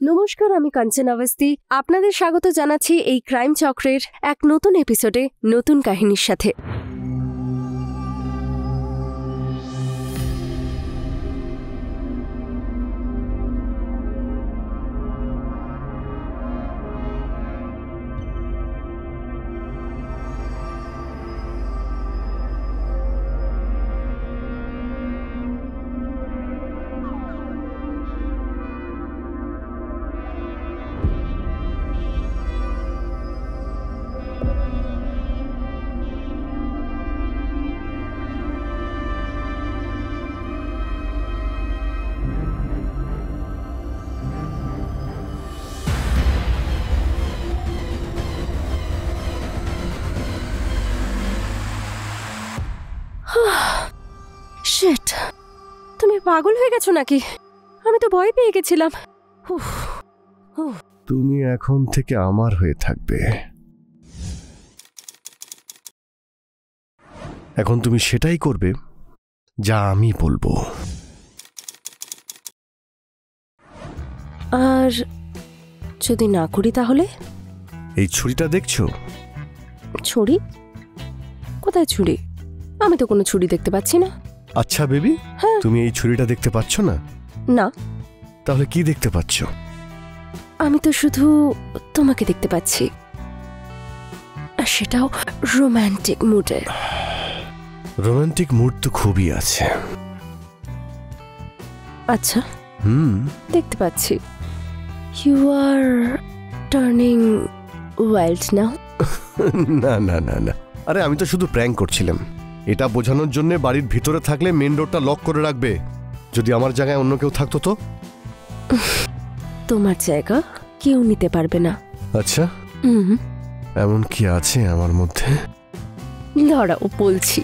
নমস্কার, আমি কাঞ্চন আওয়াস্তি। আপনাদের স্বাগত জানাচ্ছি এই ক্রাইম চক্রের এক নতুন এপিসোডে নতুন কাহিনীর সাথে। শিট, তুমি পাগল হয়ে গেছো নাকি? আমি তো ভয় পেয়ে গেছিলাম। তুমি এখন থেকে আমার হয়ে থাকবে। এখন তুমি সেটাই করবে যা আমি বলবো। আর যদি না করি তাহলে? এই ছুরিটা দেখছো? ছুরি? কোথায় ছুরি? আমি তো কোনো ছুরি দেখতে পাচ্ছি না। আচ্ছা বেবি, হ্যাঁ। তুমি এই ছুরিটা দেখতে পাচ্ছ না? না। তাহলে কি দেখতে পাচ্ছ? আমি তো শুধু তোমাকে দেখতে পাচ্ছি, আর সেটাও রোম্যান্টিক মুডে। রোম্যান্টিক মুড তো খুবই আছে। আচ্ছা, দেখতে পাচ্ছি। ইউ আর টার্নিং ওয়াইল্ড নাও। না না না না, আরে আমি তো শুধু প্র্যাঙ্ক করছিলাম। এটা বোঝানোর জন্য বাড়ির ভিতরে থাকলে মেন ডোরটা লক করে রাখবে। যদি আমার জায়গায় অন্য কেউ থাকতো তো? তোমার জায়গা কেউ নিতে পারবে না। আচ্ছা, এমন কি আছে আমার মধ্যে? দাঁড়াও বলছি।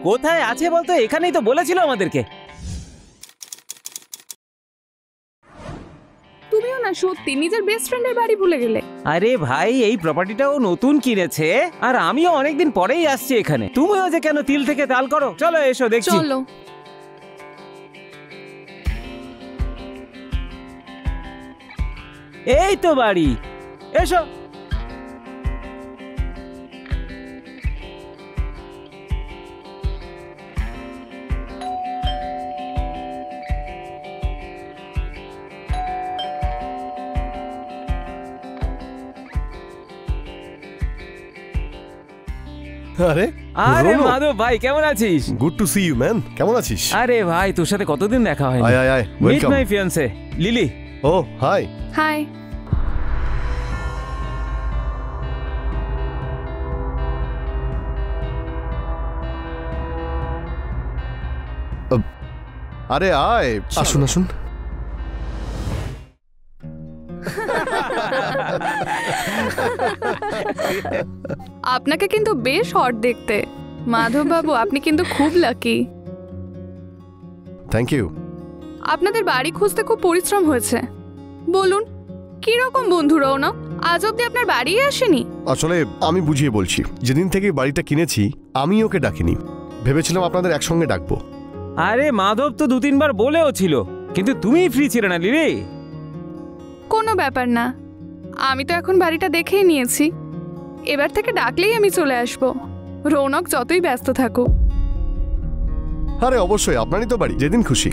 কোথায় আছে বলতো? এখানেই তো বলেছিল আমাদেরকে। তুমিও না সত্যি নিজের বেস্ট ফ্রেন্ডের বাড়ি ভুলে গেলে। আরে ভাই, এই প্রপার্টিটাও নতুন কিনেছে, আর আমিও অনেকদিন পরেই আসছি এখানে। তুমিও যে কেন তিল থেকে তাল করো। চলো এসো, দেখছি। চলো। এই তো বাড়ি, এসো। আরে আরে মাধব ভাই, কেমন আছিস? Good to see you man. কেমন আছিস? আরে ভাই, তোর সাথে কতদিন দেখা হয়নি। আয় আয় আয়, মিট ওয়েলকাম। মাই ফিয়ান্সে লিলি। ও হাই। হাই। আরে আয়, আসুন আসুন। আপনাকে কিন্তু বেশ হট দেখতে মাধব বাবু। আপনি কিন্তু খুব লাকি। Thank you. আপনাদের বাড়ি খুঁজতে খুব পরিশ্রম হয়েছে। বলুন, কি রকম বন্ধু রওনা? আজ অব্দি আপনার বাড়ি আসেনি? আসলে আমি বুঝিয়ে বলছি। যেদিন থেকে বাড়িটা কিনেছি আমি ওকে ডাকিনি, ভেবেছিলাম আপনাদের একসঙ্গে ডাকবো। আরে মাধব তো 2-3 বার বলেও ছিল, কিন্তু তুমিই ফ্রি ছিলে না লিলি। কোনো ব্যাপার না, আমি তো এখন বাড়িটা দেখেই নিয়েছি। এবার থেকে ডাকলেই আমি চলে আসব, রৌনক যতই ব্যস্ত থাকুক। আরে অবশ্যই, আপনারই তো বাড়ি, যেদিন খুশি।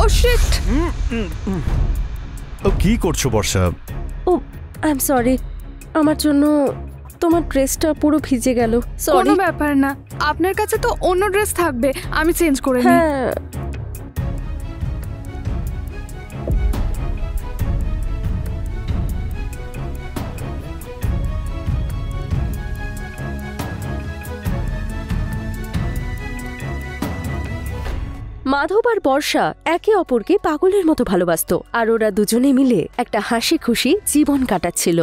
ও শিট! ও কি করছো বর্ষা? ও আই এম সরি, আমার জন্য তোমার ড্রেসটা পুরো ভিজে গেল। সরি। কোনো ব্যাপার না, আপনার কাছে তো অন্য ড্রেস থাকবে, আমি চেঞ্জ করে নিই। হ্যাঁ, মাধব আর বর্ষা একে অপরকে পাগলের মতো ভালোবাসত, আর ওরা দুজনে মিলে একটা হাসি খুশি জীবন কাটাচ্ছিল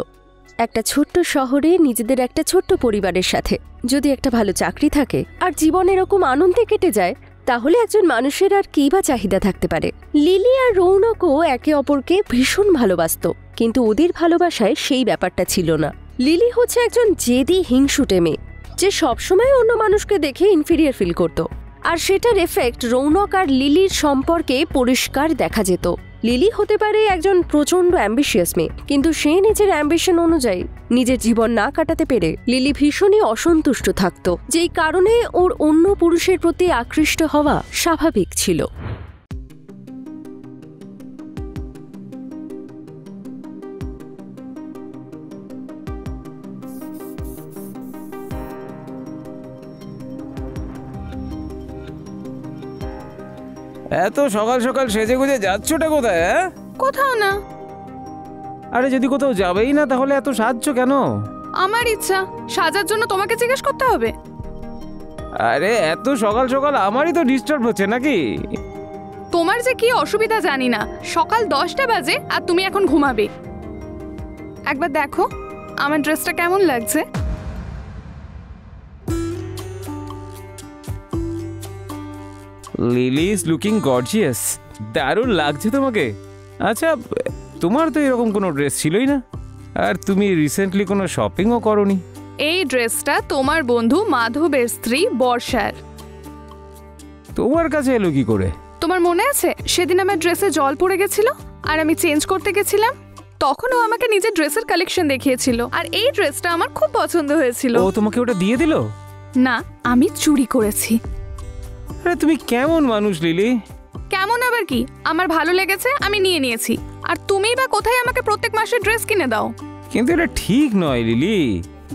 একটা ছোট্ট শহরে নিজেদের একটা ছোট্ট পরিবারের সাথে। যদি একটা ভালো চাকরি থাকে আর জীবন এরকম আনন্দে কেটে যায়, তাহলে একজন মানুষের আর কী বা চাহিদা থাকতে পারে। লিলি আর রৌনকও একে অপরকে ভীষণ ভালোবাসত, কিন্তু ওদের ভালোবাসায় সেই ব্যাপারটা ছিল না। লিলি হচ্ছে একজন জেদি হিংসুটে মেয়ে, যে সবসময় অন্য মানুষকে দেখে ইনফিরিয়ার ফিল করত, আর সেটার এফেক্ট রৌনক আর লিলির সম্পর্কে পরিষ্কার দেখা যেত। লিলি হতে পারে একজন প্রচণ্ড অ্যাম্বিশিয়াস মেয়ে, কিন্তু সে নিজের অ্যাম্বিশন অনুযায়ী নিজের জীবন না কাটাতে পেরে লিলি ভীষণই অসন্তুষ্ট থাকত, যেই কারণে ওর অন্য পুরুষের প্রতি আকৃষ্ট হওয়া স্বাভাবিক ছিল। এত সকাল সকাল সেজে গুজে যাচ্ছটা কোথায়? হ্যাঁ, কোথাও না। আরে যদি কোথাও যাবেই না তাহলে এত সাজছো কেন? আমার ইচ্ছা, সাজার জন্য তোমাকে জিজ্ঞেস করতে হবে? আরে এত সকাল সকাল আমারই তো ডিস্টার্ব হচ্ছে নাকি? তোমার যে কি অসুবিধা জানি না, সকাল 10টা বাজে আর তুমি এখন ঘুমাবে। একবার দেখো আমার ড্রেসটা কেমন লাগছে। লিলি ইজ লুকিং গর্জিয়াস, দারুণ লাগছে তোমাকে। আচ্ছা, তোমার তো এরকম কোনো ড্রেস ছিলই না, আর তুমি রিসেন্টলি কোনো শপিংও করোনি। এই ড্রেসটা তোমার বন্ধু মাধবের স্ত্রী বর্ষার। তোমার কাছে এলো কি করে? তোমার মনে আছে সেদিন আমার ড্রেসে জল পড়ে গেছিল আর আমি চেঞ্জ করতে গেছিলাম? তখন ও আমাকে নিজের ড্রেসের কালেকশন দেখিয়েছিল, আর এই ড্রেসটা আমার খুব পছন্দ হয়েছিল। ও তোমাকে ওটা দিয়ে দিল? না, আমি চুরি করেছি। আরে তুমি কেমন মানুষ লিলি? কেমন আবার কি, আমার ভালো লেগেছে আমি নিয়ে নিয়েছি। আর তুমিই বা কোথায় আমাকে প্রত্যেক মাসে ড্রেস কিনে দাও? কিন্তু এটা ঠিক নয় লিলি।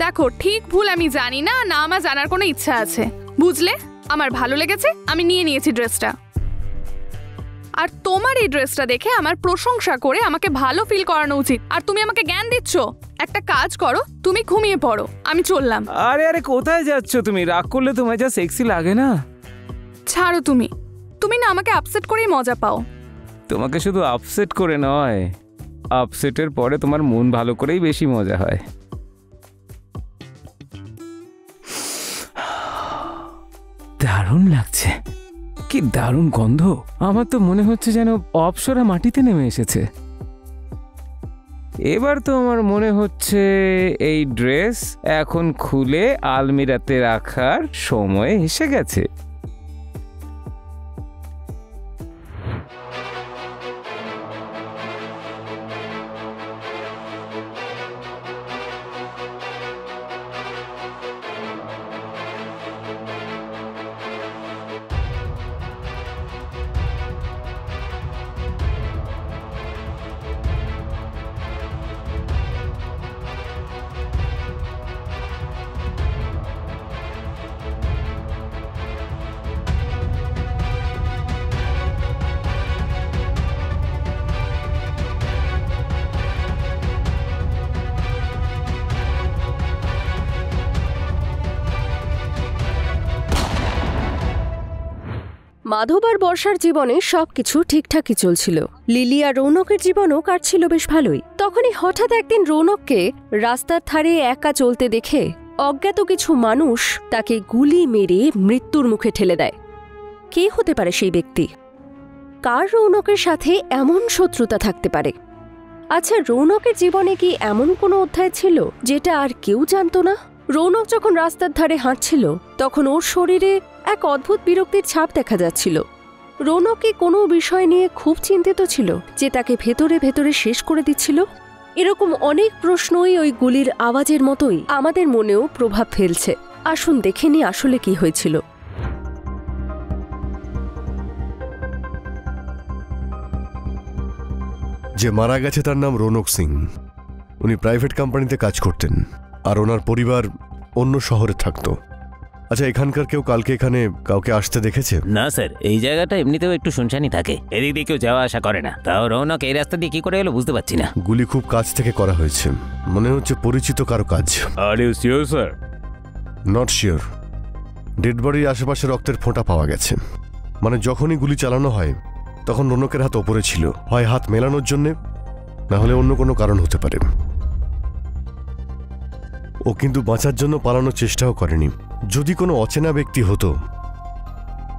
দেখো, ঠিক ভুল আমি জানি না, না আমার জানার কোনো ইচ্ছা আছে, বুঝলে? আমার ভালো লেগেছে, আমি নিয়ে নিয়েছি ড্রেসটা। আর তোমার এই ড্রেসটা দেখে আমার প্রশংসা করে আমাকে ভালো ফিল করানো উচিত, আর তুমি আমাকে জ্ঞান দিচ্ছ। একটা কাজ করো, তুমি ঘুমিয়ে পড়ো, আমি চললাম। আরে আরে কোথায় যাচ্ছ তুমি? রাগ করলে তোমায় যা সেক্সি লাগে না। ছাড়ো, তুমি তুমি না আমাকে আপসেট করেই মজা পাও। তোমাকে শুধু আপসেট করে নয়, আপসেটের পরে তোমার মন ভালো করেই বেশি মজা হয়। দারুণ লাগছে, কি দারুণ গন্ধ। আমার তো মনে হচ্ছে যেন অপ্সরা মাটিতে নেমে এসেছে। এবার তো আমার মনে হচ্ছে এই ড্রেস এখন খুলে আলমিরাতে রাখার সময় এসে গেছে। মাধব আর বর্ষার জীবনে সবকিছু ঠিকঠাকই চলছিল। লিলি আর রৌনকের জীবনও কাটছিল বেশ ভালোই। তখনই হঠাৎ একদিন রৌনককে রাস্তার ধারে একা চলতে দেখে অজ্ঞাত কিছু মানুষ তাকে গুলি মেরে মৃত্যুর মুখে ঠেলে দেয়। কে হতে পারে সেই ব্যক্তি? কার রৌনকের সাথে এমন শত্রুতা থাকতে পারে? আচ্ছা, রৌনকের জীবনে কি এমন কোনো অধ্যায় ছিল যেটা আর কেউ জানতো না? রৌনক যখন রাস্তার ধারে হাঁটছিল তখন ওর শরীরে এক অদ্ভুত বিরক্তির ছাপ দেখা যাচ্ছিল। রৌনক কি কোনো বিষয় নিয়ে খুব চিন্তিত ছিল যে তাকে ভেতরে ভেতরে শেষ করে দিচ্ছিল? এরকম অনেক প্রশ্নই ওই গুলির আওয়াজের মতোই আমাদের মনেও প্রভাব ফেলছে। আসুন দেখে নি আসলে কি হয়েছিল। যে মারা গেছে তার নাম রৌনক সিং। উনি প্রাইভেট কোম্পানিতে কাজ করতেন, আর ওনার পরিবার অন্য শহরে থাকতো। আচ্ছা, এখানকার কেউ কালকে এখানে কাউকে আসতে দেখেছে? না স্যার, এই জায়গাটা এমনিতেও একটু শুনশানি থাকে, এদিক দিয়ে কেউ যাওয়া আসা করে না। তাও রৌনক এই রাস্তা দিয়ে কি করে এলো বুঝতে পারছি না। গুলি খুব কাছ থেকে করা হয়েছে, মনে হচ্ছে পরিচিত কারো কাজ। Are you sure sir? Not sure. Dead বডির আশেপাশে রক্তের ফোঁটা পাওয়া গেছে। মানে যখনই গুলি চালানো হয় তখন রৌনকের হাত ওপরে ছিল, হয় হাত মেলানোর জন্যে, না হলে অন্য কোনো কারণ হতে পারে। ও কিন্তু বাঁচার জন্য পালানোর চেষ্টাও করেনি। যদি কোনো অচেনা ব্যক্তি হতো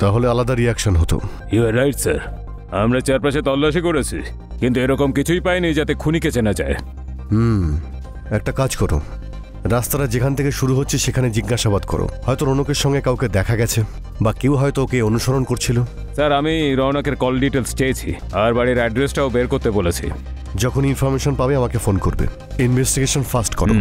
তাহলে আলাদা রিয়াকশন হতো। ইউ আর রাইট স্যার, আমরা চারপাশে তল্লাশি করেছি কিন্তু এরকম কিছুই পাইনি যাতে খুনিকে চেনা যায়। একটা কাজ করো, রাস্তাটা যেখান থেকে শুরু হচ্ছে সেখানে জিজ্ঞাসাবাদ করো। হয়তো রৌনকের সঙ্গে কাউকে দেখা গেছে বা কেউ হয়তো ওকে অনুসরণ করছিল। স্যার আমি রৌনকের কল ডিটেলস চেয়েছি আর বাড়ির অ্যাড্রেসটাও বের করতে বলেছি। যখন ইনফরমেশন পাবে আমাকে ফোন করবে। ইনভেস্টিগেশন ফাস্ট করো।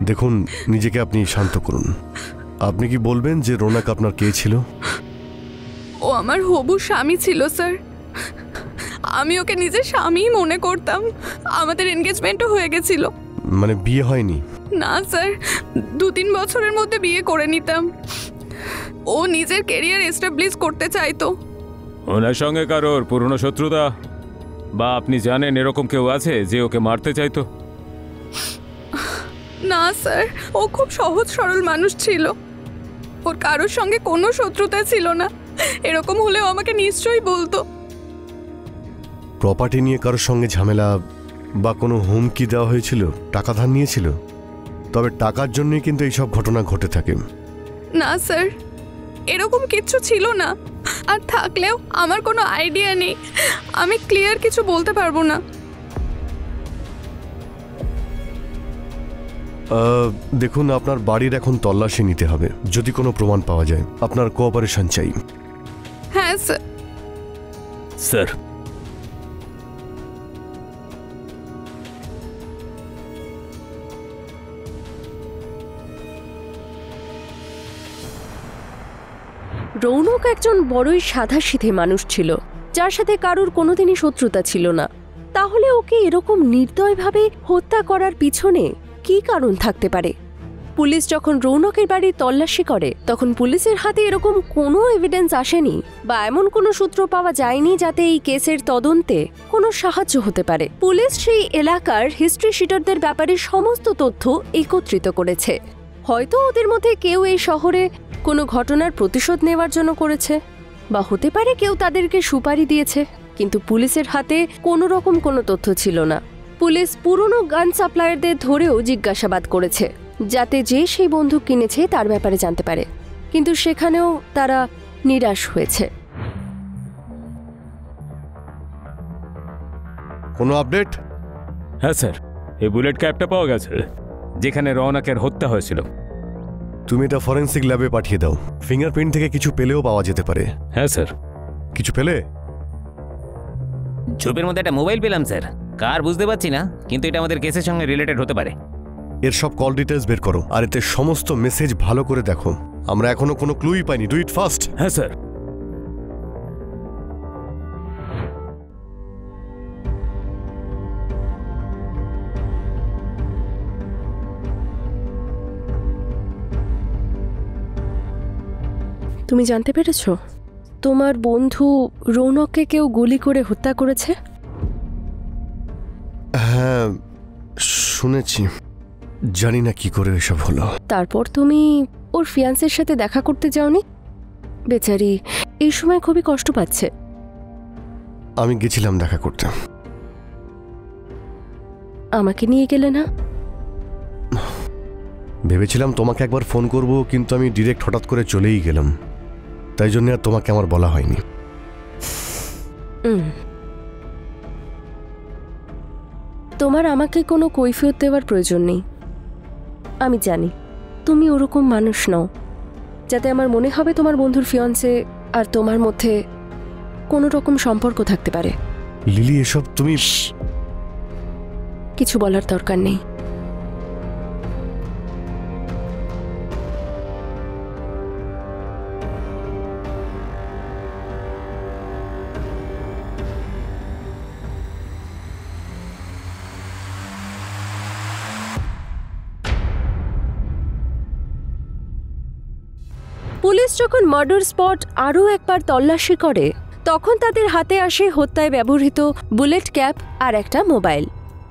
দেখুন, নিজেকে আপনি শান্ত করুন। আপনি কি বলবেন যে রৌনক আপনার কে ছিল? ও আমার হবু স্বামী ছিল স্যার। আমি ওকে নিজের স্বামী মনে করতাম। আমাদের এনগেজমেন্টও হয়ে গেছিল। মানে বিয়ে হয়নি? না স্যার, 2-3 বছরের মধ্যে বিয়ে করে নিতাম। ও নিজের কেরিয়ার এস্টাবলিশ করতে চাইতো। ওনার সঙ্গে কারোর পুরনো শত্রুতা বা আপনি জানেন এরকম কেউ আছে যে ওকে মারতে চাইতো? না স্যার, ও খুব সহজ সরল মানুষ ছিল। ওর কারোর সঙ্গে কোনো শত্রুতা ছিল না। এরকম হলেও আমাকে নিশ্চয়ই বলতো। প্রপার্টি নিয়ে কারোর সঙ্গে ঝামেলা বা কোনো হুমকি দেওয়া হয়েছিল? টাকা ধার নিয়েছিল? তবে টাকার জন্যই কিন্তু এইসব ঘটনা ঘটে থাকে। না স্যার, এরকম কিচ্ছু ছিল না। আর থাকলেও আমার কোনো আইডিয়া নেই। আমি ক্লিয়ার কিছু বলতে পারবো না। দেখুন, আপনার বাড়ির এখন তল্লাশি নিতে হবে। যদি কোনো প্রমাণ পাওয়া যায় আপনার কোঅপারেশন চাই। হ্যাঁ স্যার। স্যার রৌনক একজন বড়ই সাধাসিধে মানুষ ছিল, যার সাথে কারুর কোনোদিনই শত্রুতা ছিল না। তাহলে ওকে এরকম নির্দয়ভাবে হত্যা করার পিছনে কী কারণ থাকতে পারে? পুলিশ যখন রৌনকের বাড়ি তল্লাশি করে তখন পুলিশের হাতে এরকম কোনো এভিডেন্স আসেনি বা এমন কোনো সূত্র পাওয়া যায়নি যাতে এই কেসের তদন্তে কোনো সাহায্য হতে পারে। পুলিশ সেই এলাকার হিস্ট্রি শিটারদের ব্যাপারে সমস্ত তথ্য একত্রিত করেছে। হয়তো ওদের মধ্যে কেউ এই শহরে কোনো ঘটনার প্রতিশোধ নেওয়ার জন্য করেছে, বা হতে পারে কেউ তাদেরকে সুপারি দিয়েছে। কিন্তু পুলিশের হাতে কোনো রকম কোনো তথ্য ছিল না। পুলিশ পুরনো গান সাপ্লায়ারদের ধরেও জিজ্ঞাসাবাদ করেছে যাতে যে সেই বন্দুক কিনেছে তার ব্যাপারে জানতে পারে, কিন্তু সেখানেও তারা নিরাশ হয়েছে। কোনো আপডেট? হ্যাঁ স্যার, এই বুলেট ক্যাপটা পাওয়া গেছে যেখানে রৌনকের হত্যা হয়েছিল। তুমি এটা ফরেন্সিক ল্যাবে পাঠিয়ে দাও। ফিঙ্গারপ্রিন্ট থেকে কিছু পেলেও পাওয়া যেতে পারে। হ্যাঁ স্যার। কিছু পেলে? ঝোপের মধ্যে একটা মোবাইল পেলাম স্যার। কার বুঝতে পারছি না, কিন্তু এটা আমাদের কেসের সঙ্গে রিলেটেড হতে পারে। এর সব কল ডিটেলস বের করো আর এতে সমস্ত মেসেজ ভালো করে দেখো। আমরা এখনো কোনো ক্লুই পাইনি। Do it fast. হ্যাঁ স্যার। তুমি জানতে পেরেছ তোমার বন্ধু রৌনককে কেউ গুলি করে হত্যা করেছে? হ্যাঁ শুনেছি, জানি না কি করে এসব হলো। তারপর তুমি ওর ফিয়ান্সের সাথে দেখা করতে যাওনি? বেচারি এই সময় খুবই কষ্ট পাচ্ছে। আমি গেছিলাম দেখা করতে। আমাকে নিয়ে গেলে না? ভেবেছিলাম তোমাকে একবার ফোন করব, কিন্তু আমি ডিরেক্ট হঠাৎ করে চলেই গেলাম। তাই জন্য আর তোমাকে আমার বলা হয়নি। তোমার আমাকে কোনো কৈফিয়ত দেওয়ার প্রয়োজন নেই। আমি জানি তুমি ওরকম মানুষ নও যাতে আমার মনে হবে তোমার বন্ধুর ফিয়ান্সে আর তোমার মধ্যে কোনো রকম সম্পর্ক থাকতে পারে। লিলি, এসব তুমি কিছু বলার দরকার নেই। পুলিশ যখন মার্ডার স্পট আরও একবার তল্লাশি করে তখন তাদের হাতে আসে হত্যায় ব্যবহৃত বুলেট ক্যাপ আর একটা মোবাইল।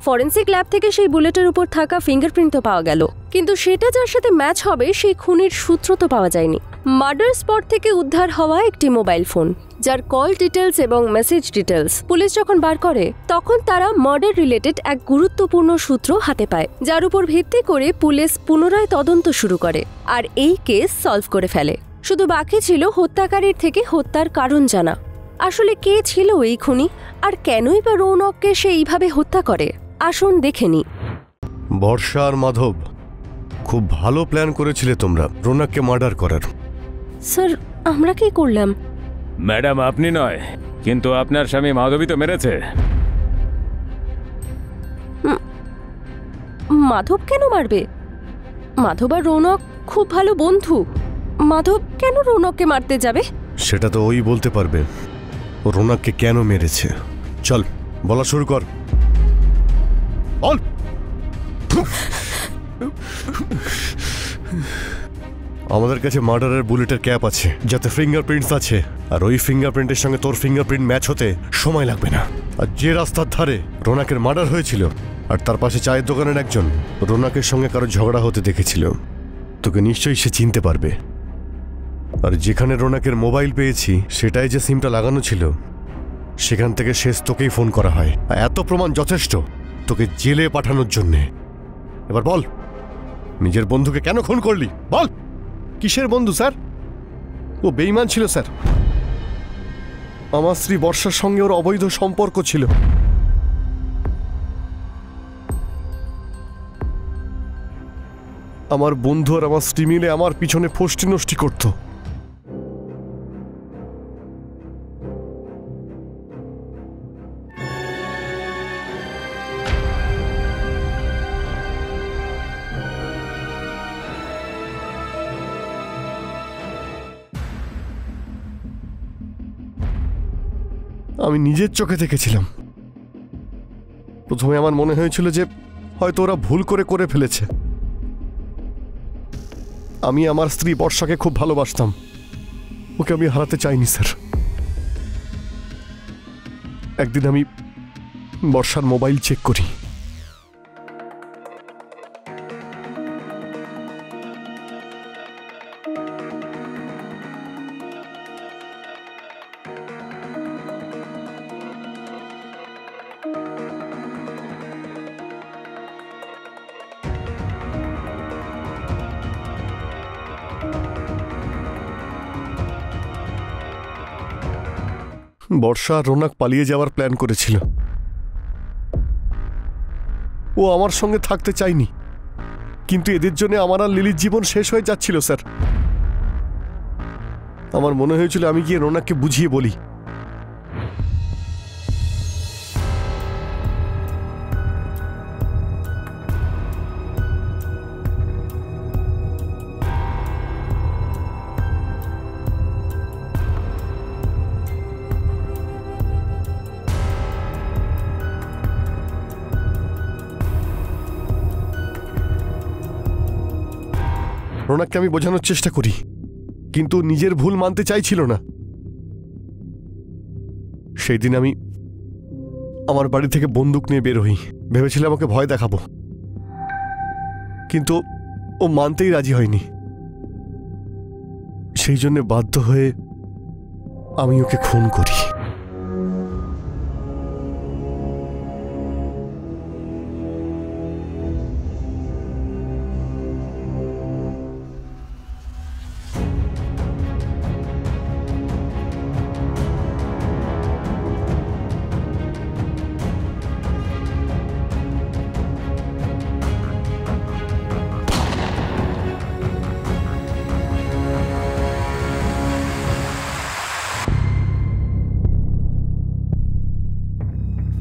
ফরেন্সিক ল্যাব থেকে সেই বুলেটের উপর থাকা ফিঙ্গারপ্রিন্টও পাওয়া গেল, কিন্তু সেটা যার সাথে ম্যাচ হবে সেই খুনির সূত্র তো পাওয়া যায়নি। মার্ডার স্পট থেকে উদ্ধার হওয়া একটি মোবাইল ফোন, যার কল ডিটেলস এবং মেসেজ ডিটেলস পুলিশ যখন বার করে, তখন তারা মার্ডার রিলেটেড এক গুরুত্বপূর্ণ সূত্র হাতে পায়, যার উপর ভিত্তি করে পুলিশ পুনরায় তদন্ত শুরু করে আর এই কেস সলভ করে ফেলে। শুধু বাকি ছিল হত্যাকারীর থেকে হত্যার কারণ জানা। আসলে কে ছিল এই খুনি, আর কেনই বা রৌনককে সে এইভাবে হত্যা করে? আসুন দেখে নি। বর্ষা আর মাধব, খুব ভালো প্ল্যান করেছিলে তোমরা রৌনককে মার্ডার করার। স্যার, আমরা কি করলাম? ম্যাডাম, আপনি নয়, কিন্তু আপনার স্বামী মাধবী তো মেরেছে। মাধব কেন মারবে? মাধব আর রৌনক খুব ভালো বন্ধু। মাধব কেন রৌনককে মারতে যাবে? সেটা তো ওই বলতে পারবে ও রৌনককে কেন মেরেছে। চল, বলা শুরু কর। বল। আমাদের কাছে মার্ডারের বুলেটের ক্যাপ আছে, যাতে ফিঙ্গারপ্রিন্টস আছে, আর ওই ফিঙ্গারপ্রিন্টের সঙ্গে তোর ফিঙ্গারপ্রিন্ট ম্যাচ হতে সময় লাগবে না। আর যে রাস্তার ধারে রৌনকের মার্ডার হয়েছিল, আর তার পাশে চায়ের দোকানের একজন রৌনকের সঙ্গে কারো ঝগড়া হতে দেখেছিল, তোকে নিশ্চয়ই সে চিনতে পারবে। আর যেখানে রৌনকের মোবাইল পেয়েছি, সেটাই যে সিমটা লাগানো ছিল, সেখান থেকে শেষ তোকেই ফোন করা হয়। আর এত প্রমাণ যথেষ্ট তোকে জেলে পাঠানোর জন্যে। এবার বল, নিজের বন্ধুকে কেন খুন করলি? বল। কিসের বন্ধু স্যার? ও বেঈমান ছিল স্যার। আমার স্ত্রী বর্ষার সঙ্গে ওর অবৈধ সম্পর্ক ছিল। আমার বন্ধু আর আমার স্ত্রী মিলে আমার পিছনে ফষ্টি নষ্টি করত। আমি নিজের চোখে দেখেছিলাম। প্রথমে আমার মনে হয়েছিল যে হয়তো ওরা ভুল করে ফেলেছে। আমি আমার স্ত্রী বর্ষাকে খুব ভালোবাসতাম, ওকে আমি হারাতে চাইনি স্যার। একদিন আমি বর্ষার মোবাইল চেক করি। বর্ষা আর রৌনক পালিয়ে যাওয়ার প্ল্যান করেছিল। ও আমার সঙ্গে থাকতে চায়নি, কিন্তু এদের জন্য আমার আর লিলির জীবন শেষ হয়ে যাচ্ছিল স্যার। আমার মনে হয়েছিল আমি গিয়ে রৌনককে বুঝিয়ে বলি। রৌনককে আমি বোঝানোর চেষ্টা করি, কিন্তু নিজের ভুল মানতে চাইছিল না। সেই দিন আমি আমার বাড়ি থেকে বন্দুক নিয়ে বের হই। ভেবেছিলাম ওকে ভয় দেখাবো, কিন্তু ও মানতেই রাজি হয়নি। সেই জন্য বাধ্য হয়ে আমি ওকে খুন করি।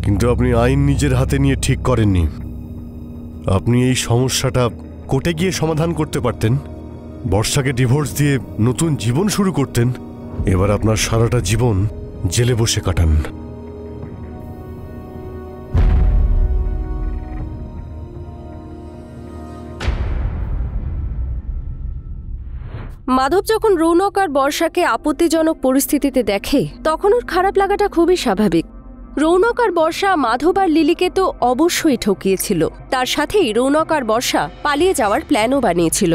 কিন্তু আপনি আইন নিজের হাতে নিয়ে ঠিক করেননি। আপনি এই সমস্যাটা কোর্টে গিয়ে সমাধান করতে পারতেন, বর্ষাকে ডিভোর্স দিয়ে নতুন জীবন শুরু করতেন। এবার আপনার সারাটা জীবন জেলে বসে কাটান। মাধব যখন রৌনক আর বর্ষাকে আপত্তিজনক পরিস্থিতিতে দেখে তখন ওর খারাপ লাগাটা খুবই স্বাভাবিক। রৌনক আর বর্ষা মাধব আর লিলিকে তো অবশ্যই ঠকিয়েছিল, তার সাথেই রৌনক আর বর্ষা পালিয়ে যাওয়ার প্ল্যানও বানিয়েছিল।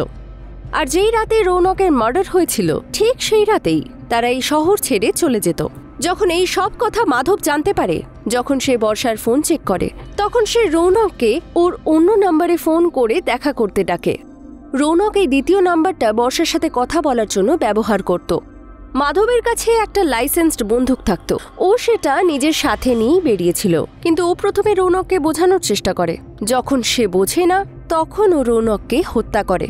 আর যেই রাতে রৌনকের মার্ডার হয়েছিল ঠিক সেই রাতেই তারা এই শহর ছেড়ে চলে যেত। যখন এই সব কথা মাধব জানতে পারে, যখন সে বর্ষার ফোন চেক করে, তখন সে রৌনককে ওর অন্য নাম্বারে ফোন করে দেখা করতে ডাকে। রৌনক এই দ্বিতীয় নাম্বারটা বর্ষার সাথে কথা বলার জন্য ব্যবহার করত। মাধবের কাছে একটা লাইসেন্সড বন্দুক থাকত, ও সেটা নিজের সাথে নিয়েই বেরিয়েছিল। কিন্তু ও প্রথমে রৌনককে বোঝানোর চেষ্টা করে, যখন সে বোঝে না তখন ও রৌনককে হত্যা করে।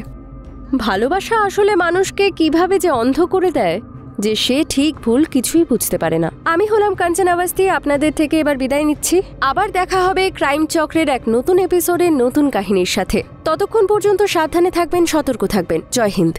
ভালোবাসা আসলে মানুষকে কিভাবে যে অন্ধ করে দেয় যে সে ঠিক ভুল কিছুই বুঝতে পারে না। আমি হলাম কাঞ্চন আওয়াস্তি, আপনাদের থেকে এবার বিদায় নিচ্ছি। আবার দেখা হবে ক্রাইম চক্রের এক নতুন এপিসোডের নতুন কাহিনীর সাথে। ততক্ষণ পর্যন্ত সাবধানে থাকবেন, সতর্ক থাকবেন। জয় হিন্দ।